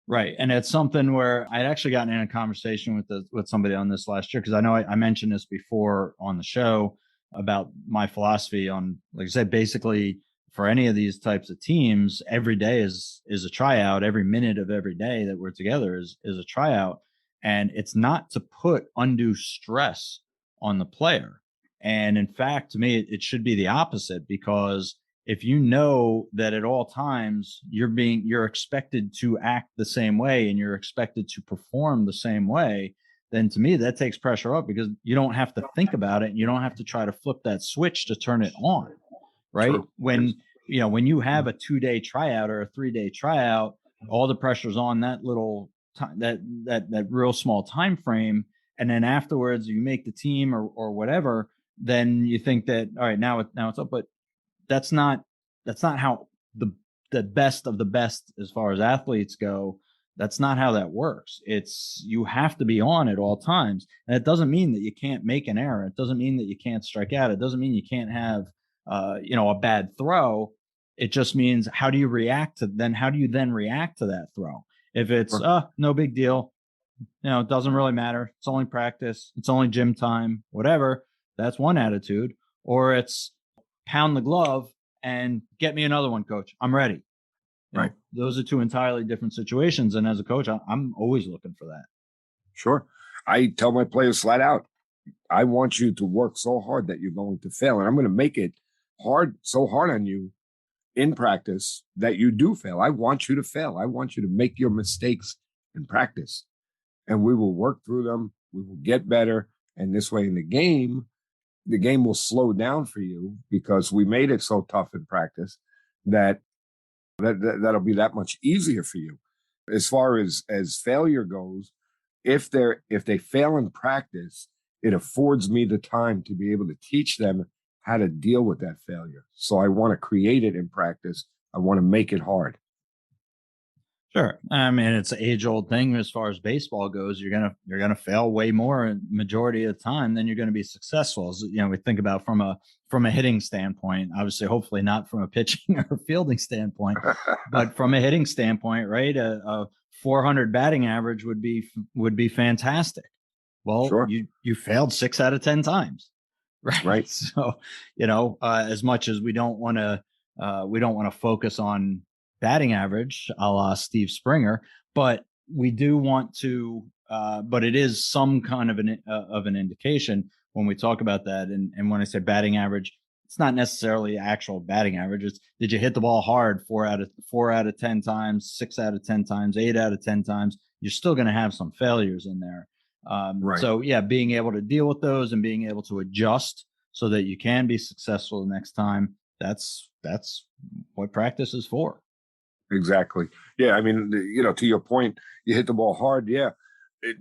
Right. And it's something where I'd actually gotten in a conversation with somebody on this last year, because I know I mentioned this before on the show about my philosophy on, like I said, basically for any of these types of teams, every day is a tryout. Every minute of every day that we're together is a tryout. And it's not to put undue stress on the player. And in fact, to me, it should be the opposite, because if you know that at all times you're expected to act the same way and you're expected to perform the same way, then to me that takes pressure up, because you don't have to think about it and you don't have to try to flip that switch to turn it on. Right. True. When you have a 2-day tryout or a 3-day tryout, all the pressure's on that little time, that real small time frame. And then afterwards you make the team or whatever, then you think that, all right, now it's up. But that's not how the best of the best, as far as athletes go, that's not how that works. You have to be on at all times. And it doesn't mean that you can't make an error. It doesn't mean that you can't strike out. It doesn't mean you can't have a bad throw. It just means how do you then react to that throw? If it's no big deal, It doesn't really matter. It's only practice. It's only gym time, whatever. That's one attitude. Or it's pound the glove and get me another one, coach. I'm ready. Right. Those are two entirely different situations. And as a coach, I'm always looking for that. Sure. I tell my players flat out, I want you to work so hard that you're going to fail. And I'm going to make it so hard on you in practice that you do fail. I want you to fail. I want you to make your mistakes in practice, and we will work through them. We will get better. And this way in the game will slow down for you because we made it so tough in practice that'll be that much easier for you. As far as failure goes, if they fail in practice, it affords me the time to be able to teach them how to deal with that failure. So I want to create it in practice. I want to make it hard. Sure. I mean, it's an age-old thing as far as baseball goes. You're gonna fail way more majority of the time than you're gonna be successful. As, we think about from a hitting standpoint, obviously, hopefully not from a pitching or fielding standpoint, but from a hitting standpoint, right? A 400 batting average would be fantastic. Well, Sure. you failed 6 out of 10 times, right? Right. So, as much as we don't want to focus on batting average a la Steve Springer, but we do want to, but it is some kind of an indication when we talk about that. And when I say batting average, it's not necessarily actual batting average. It's, did you hit the ball hard 4 out of 10 times, 6 out of 10 times, 8 out of 10 times? You're still going to have some failures in there. Right. So yeah, being able to deal with those and being able to adjust so that you can be successful the next time. That's what practice is for. Exactly. Yeah. I mean, to your point, you hit the ball hard. Yeah.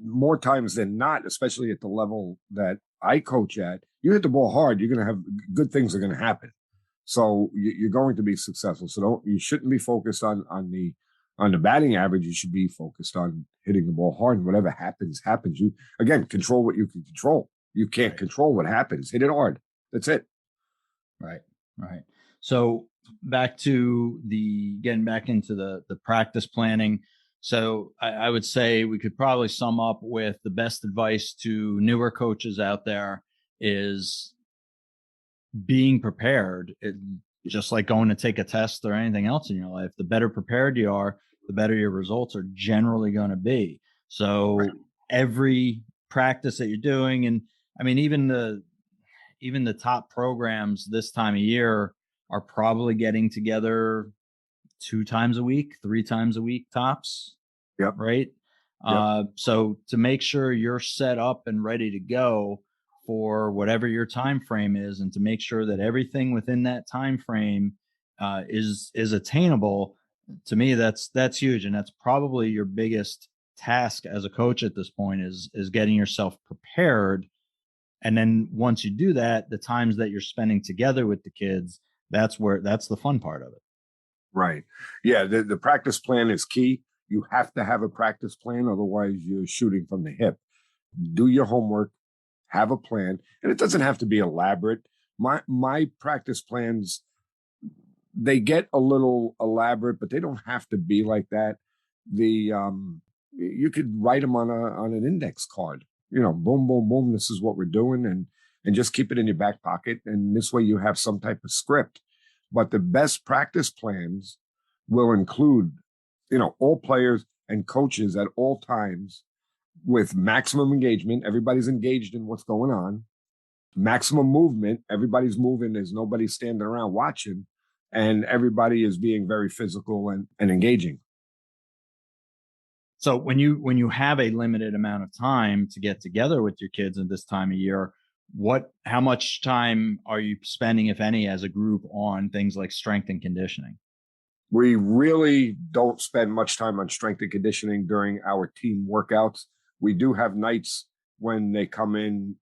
More times than not, especially at the level that I coach at, you hit the ball hard, you're going to have good things are going to happen. So you're going to be successful. So you shouldn't be focused on the batting average. You should be focused on hitting the ball hard, and whatever happens. You again control what you can control. You can't control what happens. Hit it hard. That's it. Right. So getting back into the practice planning. So I would say we could probably sum up with the best advice to newer coaches out there is being prepared. Just like going to take a test or anything else in your life, the better prepared you are, the better your results are generally going to be. So every practice that you're doing, and I mean, even the top programs this time of year are probably getting together 2 times a week, 3 times a week tops. Yep. Right. Yep. So to make sure you're set up and ready to go for whatever your time frame is, and to make sure that everything within that time frame is attainable, to me, that's huge. And that's probably your biggest task as a coach at this point is getting yourself prepared. And then once you do that, the times that you're spending together with the kids, that's the fun part of it. Right. Yeah. The practice plan is key. You have to have a practice plan. Otherwise you're shooting from the hip. Do your homework, have a plan, and it doesn't have to be elaborate. My practice plans, they get a little elaborate, but they don't have to be like that. You could write them on an index card. Boom, boom, boom. This is what we're doing, and just keep it in your back pocket. And this way, you have some type of script. But the best practice plans will include, all players and coaches at all times with maximum engagement. Everybody's engaged in what's going on. Maximum movement. Everybody's moving. There's nobody standing around watching. And everybody is being very physical and engaging. So when you have a limited amount of time to get together with your kids at this time of year, how much time are you spending, if any, as a group on things like strength and conditioning? We really don't spend much time on strength and conditioning during our team workouts. We do have nights when they come in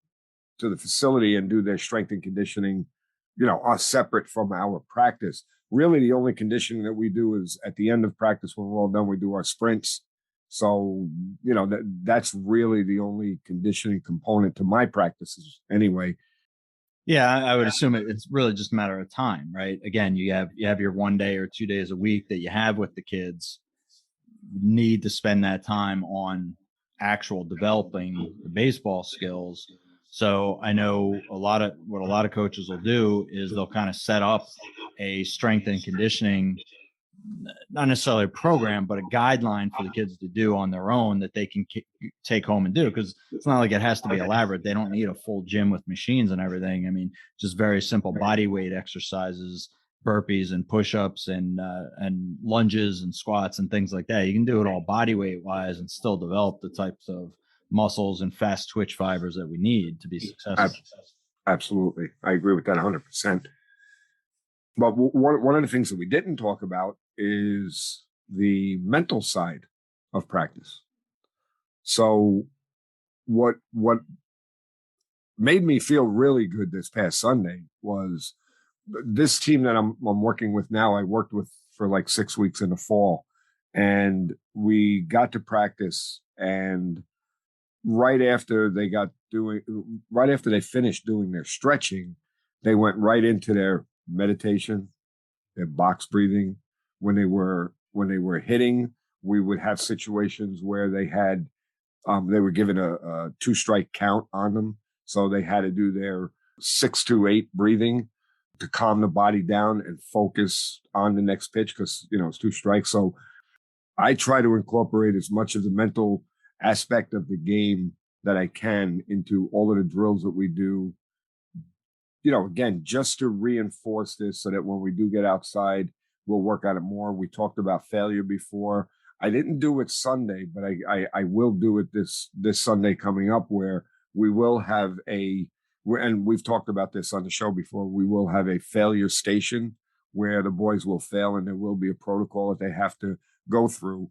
to the facility and do their strength and conditioning, are separate from our practice. Really, the only conditioning that we do is at the end of practice when we're all done, we do our sprints. So, that's really the only conditioning component to my practices anyway. Yeah, I would assume it's really just a matter of time, right? Again, you have your 1 day or 2 days a week that you have with the kids. You need to spend that time on actual developing the baseball skills. So I know what a lot of coaches will do is they'll kind of set up a strength and conditioning, not necessarily a program, but a guideline for the kids to do on their own that they can take home and do. Because it's not like it has to be elaborate. They don't need a full gym with machines and everything. I mean, just very simple body weight exercises, burpees and push-ups and lunges and squats and things like that. You can do it all body weight wise and still develop the types of muscles and fast twitch fibers that we need to be successful. Absolutely. I agree with that 100%. But one of the things that we didn't talk about is the mental side of practice. So what made me feel really good this past Sunday was this team that I'm working with now. I worked with for like 6 weeks in the fall, and we got to practice. And right after they finished doing their stretching, they went right into their meditation, their box breathing. When they were hitting, we would have situations where they were given a 2-strike count on them, so they had to do their 6-8 breathing to calm the body down and focus on the next pitch, because it's 2 strikes. So I try to incorporate as much of the mental aspect of the game that I can into all of the drills that we do. Again, just to reinforce this so that when we do get outside, we'll work on it more. We talked about failure before. I didn't do it Sunday, but I will do it this Sunday coming up, where we will have and we've talked about this on the show before, we will have a failure station where the boys will fail, and there will be a protocol that they have to go through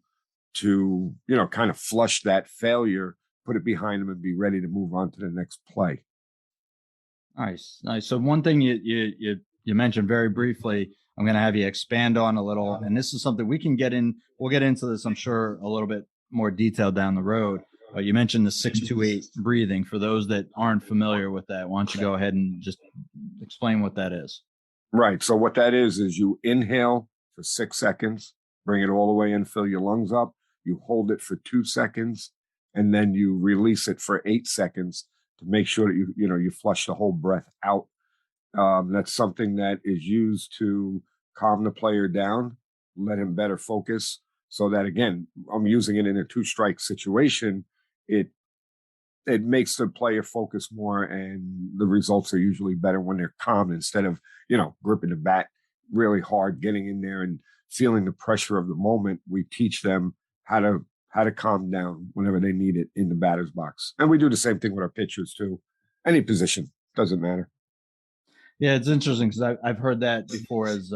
to, kind of flush that failure, put it behind them, and be ready to move on to the next play. Nice. So one thing you mentioned very briefly, I'm going to have you expand on a little, and this is something we can get in. We'll get into this, I'm sure, a little bit more detail down the road. But you mentioned the 6-8 breathing. For those that aren't familiar with that, why don't you go ahead and just explain what that is? Right. So what that is you inhale for 6 seconds, bring it all the way in, fill your lungs up. You hold it for 2 seconds, and then you release it for 8 seconds to make sure that you flush the whole breath out. That's something that is used to calm the player down, let him better focus, so that, again, I'm using it in a 2-strike situation. It makes the player focus more, and the results are usually better when they're calm, instead of, gripping the bat really hard, getting in there and feeling the pressure of the moment. We teach them how to calm down whenever they need it in the batter's box. And we do the same thing with our pitchers too. Any position, doesn't matter. Yeah, it's interesting because I've heard that before as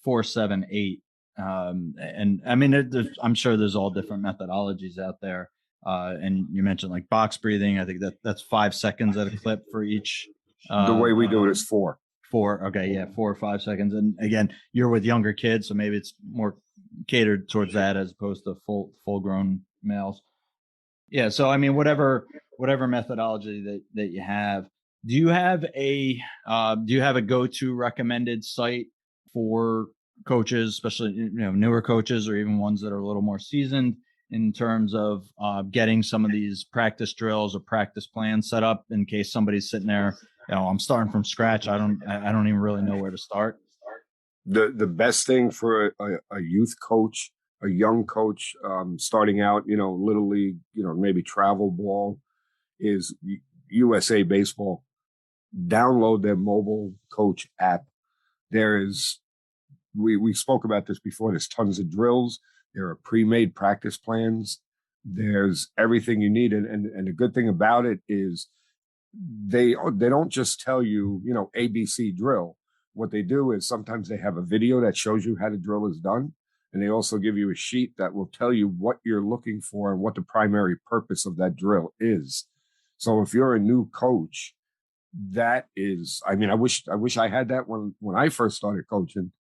4-7-8. And I mean, I'm sure there's all different methodologies out there. And you mentioned like box breathing. I think that's 5 seconds at a clip for each. The way we do it is 4. 4. Okay. Yeah. 4 or 5 seconds. And again, you're with younger kids, so maybe it's more catered towards that as opposed to full grown males. Yeah. So, I mean, whatever methodology that you have, do you have a go-to recommended site for coaches, especially, newer coaches, or even ones that are a little more seasoned, in terms of getting some of these practice drills or practice plans set up in case somebody's sitting there, I'm starting from scratch. I don't even really know where to start. The best thing for a youth coach, a young coach, starting out, little league, maybe travel ball, is USA Baseball. Download their mobile coach app. We spoke about this before. There's tons of drills. There are pre-made practice plans. There's everything you need. And the good thing about it is they don't just tell you, ABC drill. What they do is sometimes they have a video that shows you how the drill is done. And they also give you a sheet that will tell you what you're looking for and what the primary purpose of that drill is. So if you're a new coach, that is, I wish I had that when I first started coaching.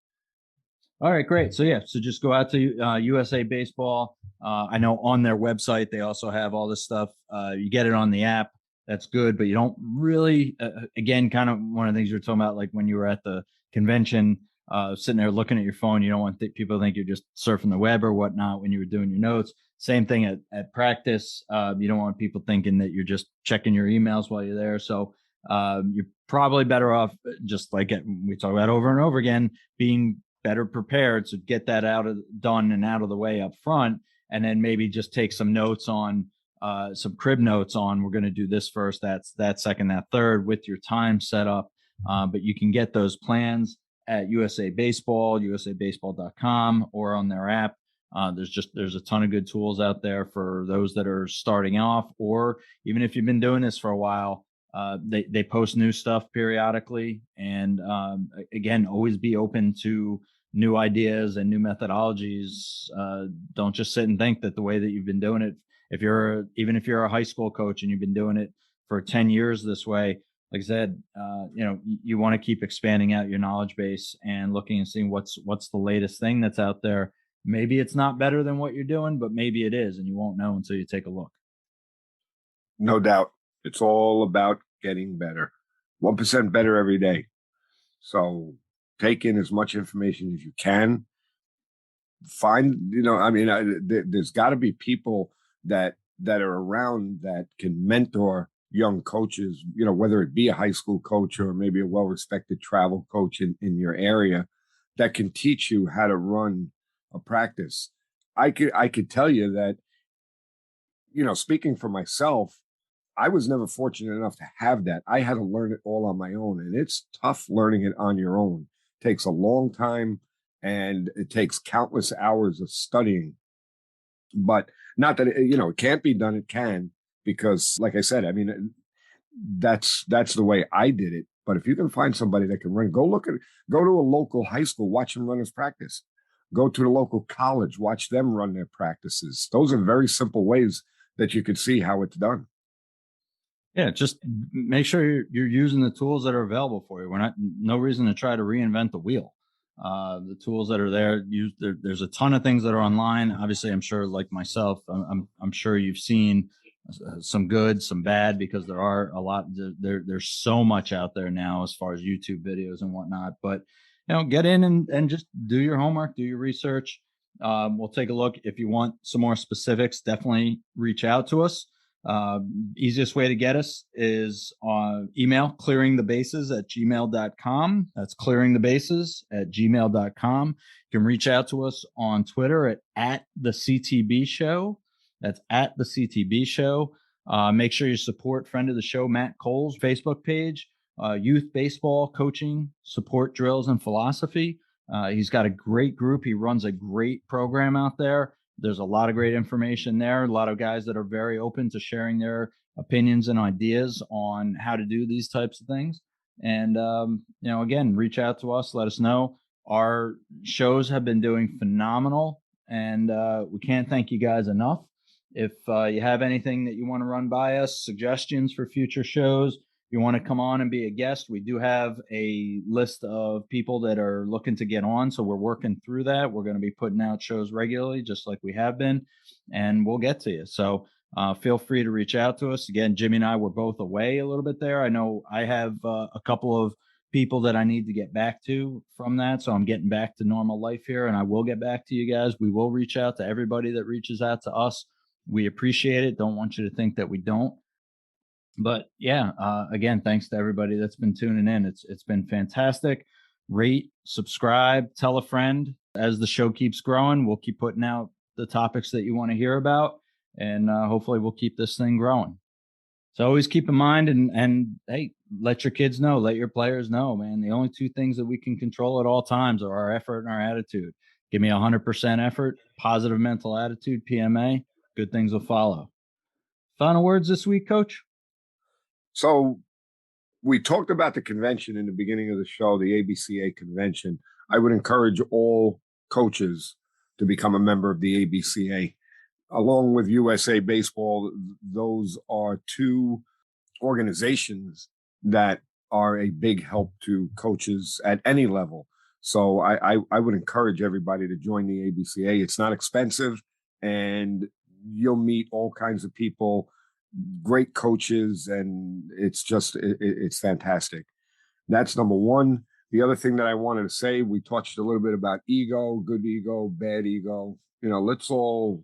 All right, great. So just go out to USA Baseball. I know on their website they also have all this stuff. You get it on the app. That's good, but you don't really. Again, kind of one of the things you were talking about, like when you were at the convention, sitting there looking at your phone. You don't want people to think you're just surfing the web or whatnot when you were doing your notes. Same thing at practice. You don't want people thinking that you're just checking your emails while you're there. So you're probably better off, just like we talk about over and over again, being better prepared to get that done and out of the way up front, and then maybe just take some notes on some crib notes on, we're going to do this first, that second, that third, with your time set up. But you can get those plans at USA Baseball, usabaseball.com, or on their app. There's a ton of good tools out there for those that are starting off, or even if you've been doing this for a while. They post new stuff periodically, and again, always be open to new ideas and new methodologies. Don't just sit and think that the way that you've been doing it, even if you're a high school coach and you've been doing it for 10 years this way, like I said, you want to keep expanding out your knowledge base and looking and seeing what's the latest thing that's out there. Maybe it's not better than what you're doing, but maybe it is, and you won't know until you take a look. No doubt. It's all about getting better. 1% better every day. So take in as much information as you can. Find, there's got to be people that are around that can mentor young coaches, whether it be a high school coach or maybe a well-respected travel coach in your area that can teach you how to run a practice. I could tell you that, speaking for myself, I was never fortunate enough to have that. I had to learn it all on my own, and it's tough learning it on your own. It takes a long time, and it takes countless hours of studying. But not that it can't be done. It can, because, like I said, that's the way I did it. But if you can find somebody that can run, go to a local high school, watch them run his practice. Go to the local college, watch them run their practices. Those are very simple ways that you could see how it's done. Yeah, just make sure you're using the tools that are available for you. No reason to try to reinvent the wheel. The tools that are there, there's a ton of things that are online. Obviously, I'm sure, like myself, I'm sure you've seen some good, some bad, because there are a lot. There's so much out there now as far as YouTube videos and whatnot. But get in and just do your homework, do your research. We'll take a look. If you want some more specifics, definitely reach out to us. Easiest way to get us is on email, clearingthebases@gmail.com. That's clearingthebases@gmail.com. You can reach out to us on Twitter at the CTB Show. That's at the CTB Show. Make sure you support friend of the show, Matt Cole's Facebook page, Youth Baseball Coaching, Support Drills and Philosophy. He's got a great group. He runs a great program out there. There's a lot of great information there. A lot of guys that are very open to sharing their opinions and ideas on how to do these types of things. And, again, reach out to us. Let us know. Our shows have been doing phenomenal, and we can't thank you guys enough. If you have anything that you want to run by us, suggestions for future shows, you want to come on and be a guest, we do have a list of people that are looking to get on. So we're working through that. We're going to be putting out shows regularly, just like we have been, and we'll get to you. So feel free to reach out to us. Again, Jimmy and I were both away a little bit there. I know I have a couple of people that I need to get back to from that. So I'm getting back to normal life here, and I will get back to you guys. We will reach out to everybody that reaches out to us. We appreciate it. Don't want you to think that we don't. But yeah, again, thanks to everybody that's been tuning in. It's been fantastic. Rate, subscribe, tell a friend. As the show keeps growing, we'll keep putting out the topics that you want to hear about, and hopefully we'll keep this thing growing. So always keep in mind, and hey, let your kids know, let your players know, man. The only two things that we can control at all times are our effort and our attitude. Give me 100% effort, positive mental attitude, PMA. Good things will follow. Final words this week, Coach? So we talked about the convention in the beginning of the show, the ABCA convention. I would encourage all coaches to become a member of the ABCA. Along with USA Baseball, those are two organizations that are a big help to coaches at any level. So I would encourage everybody to join the ABCA. It's not expensive, and you'll meet all kinds of people, great coaches, and it's fantastic. That's number one. The other thing that I wanted to say, we touched a little bit about ego, good ego, bad ego. Let's all,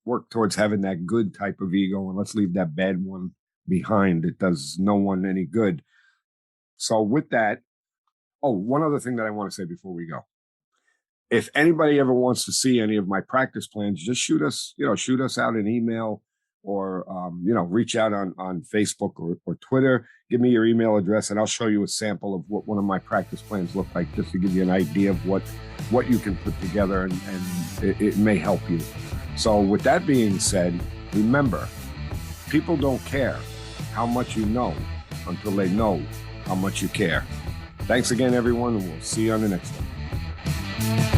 work towards having that good type of ego, and let's leave that bad one behind. It does no one any good. So with that, one other thing that I want to say before we go. If anybody ever wants to see any of my practice plans, just shoot us out an email or, reach out on Facebook or Twitter. Give me your email address and I'll show you a sample of what one of my practice plans look like, just to give you an idea of what you can put together, and it may help you. So with that being said, remember, people don't care how much you know until they know how much you care. Thanks again, everyone, and we'll see you on the next one.